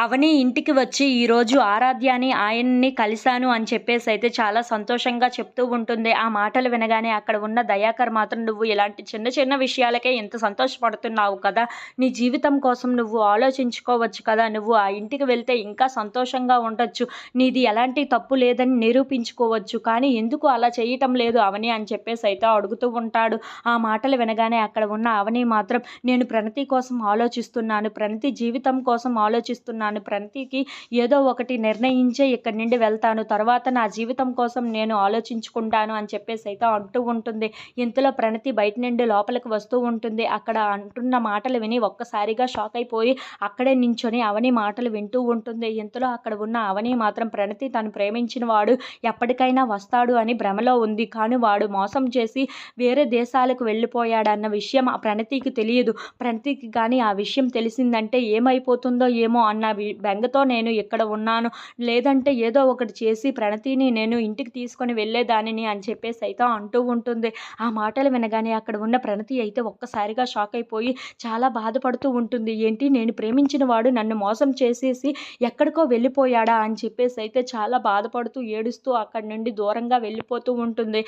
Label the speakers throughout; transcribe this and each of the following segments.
Speaker 1: అవని ఇంటికి వచ్చి ఈరోజు ఆరాధ్యని ఆయన్ని కలిశాను అని చెప్పేసి అయితే చాలా సంతోషంగా చెప్తూ ఉంటుంది. ఆ మాటలు వినగానే అక్కడ ఉన్న దయాకర్ మాత్రం నువ్వు ఇలాంటి చిన్న చిన్న విషయాలకే ఇంత సంతోషపడుతున్నావు కదా, నీ జీవితం కోసం నువ్వు ఆలోచించుకోవచ్చు కదా, నువ్వు ఆ ఇంటికి వెళ్తే ఇంకా సంతోషంగా ఉండొచ్చు, నీది ఎలాంటి తప్పు లేదని నిరూపించుకోవచ్చు, కానీ ఎందుకు అలా చేయటం లేదు అవని అని చెప్పేసి అయితే అడుగుతూ ఉంటాడు. ఆ మాటలు వినగానే అక్కడ ఉన్న అవని మాత్రం నేను ప్రణతి కోసం ఆలోచిస్తున్నాను, ప్రణతి జీవితం కోసం ఆలోచిస్తున్నాను, ప్రణతికి ఏదో ఒకటి నిర్ణయించే ఇక్కడి నుండి వెళ్తాను, తర్వాత నా జీవితం కోసం నేను ఆలోచించుకుంటాను అని చెప్పేసి అయితే అంటూ ఉంటుంది. ఇంతలో ప్రణతి బయట నుండి లోపలికి వస్తూ ఉంటుంది. అక్కడ అంటున్న మాటలు విని ఒక్కసారిగా షాక్ అయిపోయి అక్కడే నించొని అవని మాటలు వింటూ ఉంటుంది. ఇంతలో అక్కడ ఉన్న అవని మాత్రం ప్రణతి తను ప్రేమించిన వాడు ఎప్పటికైనా వస్తాడు అని భ్రమలో ఉంది, కానీ వాడు మోసం చేసి వేరే దేశాలకు వెళ్ళిపోయాడన్న విషయం ఆ ప్రణతికి తెలియదు. ప్రణతికి కానీ ఆ విషయం తెలిసిందంటే ఏమైపోతుందో ఏమో అన్న బెంగతో నేను ఇక్కడ ఉన్నాను, లేదంటే ఏదో ఒకటి చేసి ప్రణతిని నేను ఇంటికి తీసుకొని వెళ్ళేదానిని అని చెప్పేసి అయితే అంటూ ఉంటుంది. ఆ మాటలు వినగానే అక్కడ ఉన్న ప్రణతి అయితే ఒక్కసారిగా షాక్ అయిపోయి చాలా బాధపడుతూ ఉంటుంది. ఏంటి, నేను ప్రేమించిన వాడు నన్ను మోసం చేసేసి ఎక్కడికో వెళ్ళిపోయాడా అని చెప్పేసి అయితే చాలా బాధపడుతూ ఏడుస్తూ అక్కడి నుండి దూరంగా వెళ్ళిపోతూ ఉంటుంది.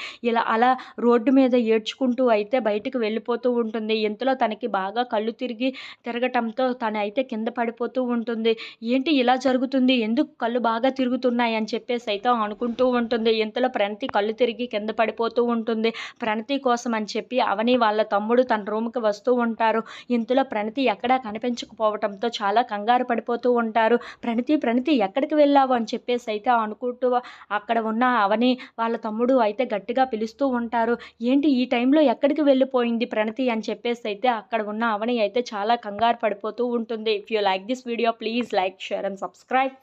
Speaker 1: అలా రోడ్డు మీద ఏడ్చుకుంటూ అయితే బయటికి వెళ్ళిపోతూ ఉంటుంది. ఇంతలో తనకి బాగా కళ్ళు తిరగటంతో తను అయితే కింద పడిపోతూ ఉంటుంది. ఏంటి ఇలా జరుగుతుంది, ఎందుకు కళ్ళు బాగా తిరుగుతున్నాయి అని చెప్పేసి అయితే అనుకుంటూ ఉంటుంది. ఇంతలో ప్రణతి కళ్ళు తిరిగి కింద పడిపోతూ ఉంటుంది. ప్రణతి కోసం అని చెప్పి అవని వాళ్ళ తమ్ముడు తన రూమ్కి వస్తూ ఉంటారు. ఇంతలో ప్రణతి ఎక్కడా కనిపించకపోవటంతో చాలా కంగారు పడిపోతూ ఉంటారు. ప్రణతి ఎక్కడికి వెళ్ళావు అని చెప్పేసి అయితే అనుకుంటూ అక్కడ ఉన్న అవని వాళ్ళ తమ్ముడు అయితే గట్టిగా పిలుస్తూ ఉంటారు. ఏంటి ఈ టైంలో ఎక్కడికి వెళ్ళిపోయింది ప్రణతి అని చెప్పేసి అయితే అక్కడ ఉన్న అవని అయితే చాలా కంగారు పడిపోతూ ఉంటుంది. If you like this video please like, share and subscribe.